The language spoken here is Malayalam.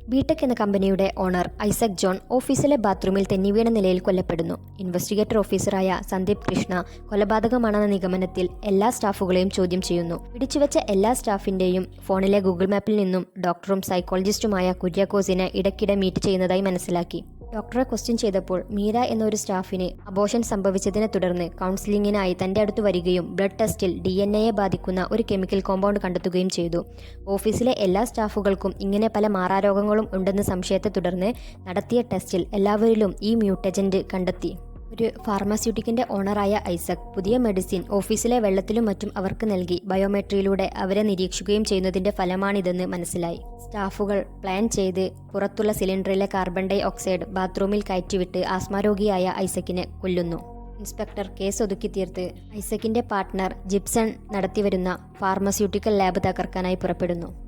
ബിടെക് എന്ന കമ്പനിയുടെ ഓണർ ഐസക് ജോൺ ഓഫീസിലെ ബാത്റൂമിൽ തെന്നിവീണ നിലയിൽ കൊല്ലപ്പെടുന്നു. ഇൻവെസ്റ്റിഗേറ്റർ ഓഫീസറായ സന്ദീപ് കൃഷ്ണ കൊലപാതകമാണെന്ന നിഗമനത്തിൽ എല്ലാ സ്റ്റാഫുകളെയും ചോദ്യം ചെയ്യുന്നു. പിടിച്ചുവെച്ച എല്ലാ സ്റ്റാഫിന്റെയും ഫോണിലെ ഗൂഗിൾ മാപ്പിൽ നിന്നും ഡോക്ടറും സൈക്കോളജിസ്റ്റുമായ കുര്യാക്കോസിനെ ഇടയ്ക്കിടെ മീറ്റ് ചെയ്യുന്നതായി മനസ്സിലാക്കി. ഡോക്ടറെ ക്വസ്റ്റ്യൻ ചെയ്തപ്പോൾ മീര എന്നൊരു സ്റ്റാഫിന് അബോർഷൻ സംഭവിച്ചതിനെ തുടർന്ന് കൗൺസിലിങ്ങിനായി തന്റെ അടുത്ത് വരികയും ബ്ലഡ് ടെസ്റ്റിൽ DNA ബാധിക്കുന്ന ഒരു കെമിക്കൽ കോമ്പൗണ്ട് കണ്ടെത്തുകയും ചെയ്തു. ഓഫീസിലെ എല്ലാ സ്റ്റാഫുകൾക്കും ഇങ്ങനെ പല മാറാരോഗങ്ങളും ഉണ്ടെന്ന സംശയത്തെ തുടർന്ന് നടത്തിയ ടെസ്റ്റിൽ എല്ലാവരിലും ഈ മ്യൂട്ടജന്റ് കണ്ടെത്തി. ഒരു ഫാർമസ്യൂട്ടിക്കിന്റെ ഓണറായ ഐസക് പുതിയ മെഡിസിൻ ഓഫീസിലെ വെള്ളത്തിലും മറ്റും അവർക്ക് നൽകി ബയോമെട്രിയിലൂടെ അവരെ നിരീക്ഷിക്കുകയും ചെയ്യുന്നതിന്റെ ഫലമാണിതെന്ന് മനസ്സിലായി. സ്റ്റാഫുകൾ പ്ലാൻ ചെയ്ത് പുറത്തുള്ള സിലിണ്ടറിലെ കാർബൺ ഡൈ ഓക്സൈഡ് ബാത്റൂമിൽ കയറ്റിവിട്ട് ആസ്മാരോഗിയായ ഐസക്കിനെ കൊല്ലുന്നു. ഇൻസ്പെക്ടർ കേസ് ഒതുക്കി തീർത്ത് ഐസക്കിന്റെ പാർട്ട്ണർ ജിപ്സൺ നടത്തിവരുന്ന ഫാർമസ്യൂട്ടിക്കൽ ലാബ് തകർക്കാനായി പുറപ്പെടുന്നു.